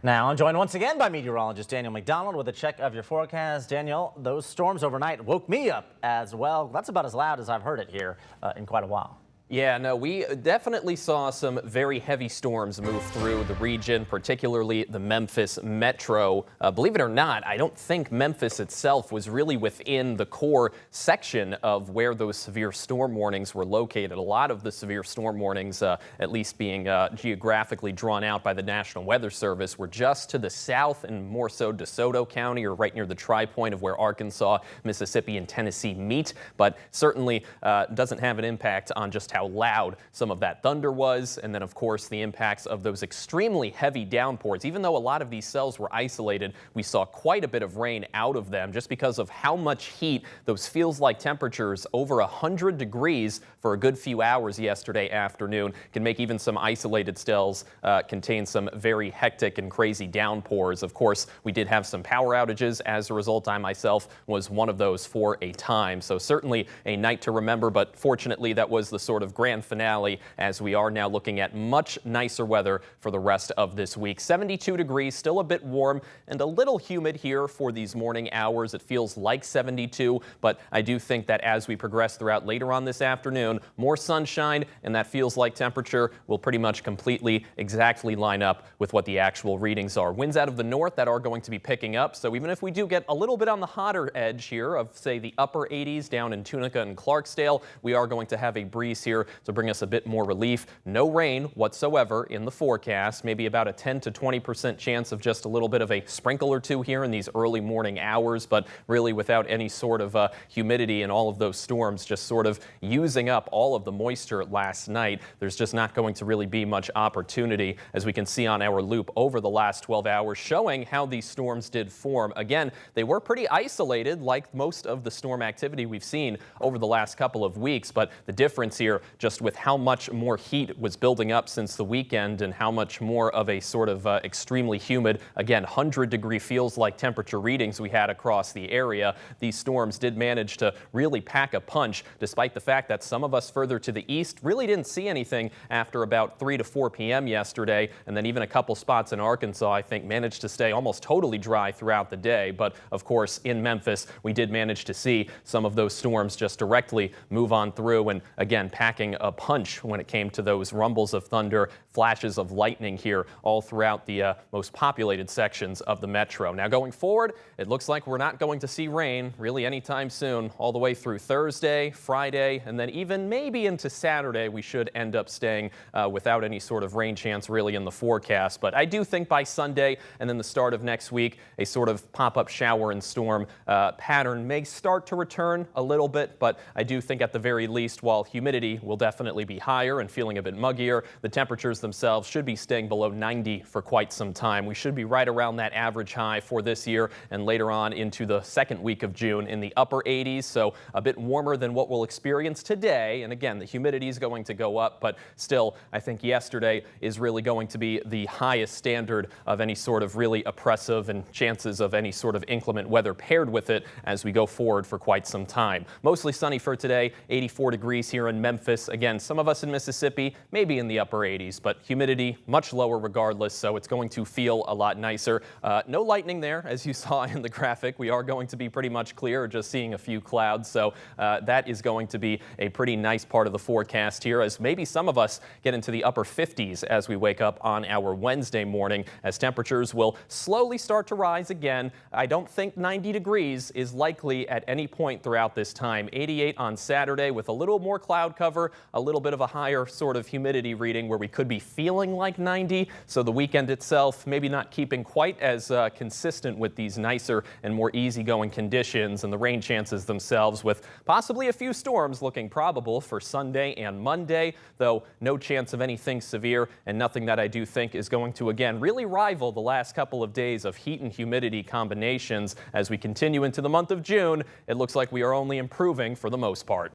Now I'm joined once again by meteorologist Daniel McDonald with a check of your forecast. Daniel, those storms overnight woke me up as well. That's about as loud as I've heard it here in quite a while. Yeah, no, we definitely saw some very heavy storms move through the region, particularly the Memphis metro. Believe it or not, I don't think Memphis itself was really within the core section of where those severe storm warnings were located. A lot of the severe storm warnings, at least being geographically drawn out by the National Weather Service, were just to the south and more so DeSoto County, or right near the tri-point of where Arkansas, Mississippi, and Tennessee meet, but certainly doesn't have an impact on just how loud some of that thunder was, and then of course the impacts of those extremely heavy downpours. Even though a lot of these cells were isolated, we saw quite a bit of rain out of them just because of how much heat. Those feels like temperatures over 100 degrees for a good few hours yesterday afternoon can make even some isolated cells contain some very hectic and crazy downpours. Of course, we did have some power outages. As a result, I myself was one of those for a time. So certainly a night to remember, but fortunately that was the sort of grand finale, as we are now looking at much nicer weather for the rest of this week. 72 degrees, still a bit warm and a little humid here for these morning hours. It feels like 72, but I do think that as we progress throughout later on this afternoon, more sunshine and that feels like temperature will pretty much completely exactly line up with what the actual readings are. Winds out of the north that are going to be picking up, so even if we do get a little bit on the hotter edge here of, say, the upper 80s down in Tunica and Clarksdale, we are going to have a breeze here to bring us a bit more relief. No rain whatsoever in the forecast, maybe about a 10 to 20% chance of just a little bit of a sprinkle or two here in these early morning hours, but really without any sort of humidity and all of those storms just sort of using up all of the moisture last night. There's just not going to really be much opportunity, as we can see on our loop over the last 12 hours, showing how these storms did form. Again, they were pretty isolated, like most of the storm activity we've seen over the last couple of weeks, but the difference here just with how much more heat was building up since the weekend and how much more of a sort of extremely humid, again, 100-degree feels like temperature readings we had across the area. These storms did manage to really pack a punch, despite the fact that some of us further to the east really didn't see anything after about 3 to 4 p.m. yesterday, and then even a couple spots in Arkansas, I think, managed to stay almost totally dry throughout the day. But of course, in Memphis, we did manage to see some of those storms just directly move on through, and again, packing a punch when it came to those rumbles of thunder, flashes of lightning here all throughout the most populated sections of the metro. Now going forward, it looks like we're not going to see rain really anytime soon, all the way through Thursday, Friday, and then even maybe into Saturday. We should end up staying without any sort of rain chance really in the forecast. But I do think by Sunday and then the start of next week, a sort of pop-up shower and storm pattern may start to return a little bit, but I do think at the very least, while humidity will definitely be higher and feeling a bit muggier, the temperatures themselves should be staying below 90 for quite some time. We should be right around that average high for this year and later on into the second week of June in the upper 80s, so a bit warmer than what we'll experience today. And again, the humidity is going to go up, but still, I think yesterday is really going to be the highest standard of any sort of really oppressive and chances of any sort of inclement weather paired with it as we go forward for quite some time. Mostly sunny for today, 84 degrees here in Memphis. Again, some of us in Mississippi maybe in the upper 80s, but humidity much lower regardless, so it's going to feel a lot nicer. No lightning there, as you saw in the graphic. We are going to be pretty much clear, just seeing a few clouds, so that is going to be a pretty nice part of the forecast here, as maybe some of us get into the upper 50s as we wake up on our Wednesday morning, as temperatures will slowly start to rise again. I don't think 90 degrees is likely at any point throughout this time. 88 on Saturday with a little more cloud cover, a little bit of a higher sort of humidity reading where we could be feeling like 90. So the weekend itself maybe not keeping quite as consistent with these nicer and more easygoing conditions, and the rain chances themselves with possibly a few storms looking probable for Sunday and Monday, though no chance of anything severe and nothing that I do think is going to again really rival the last couple of days of heat and humidity combinations. As we continue into the month of June, it looks like we are only improving for the most part.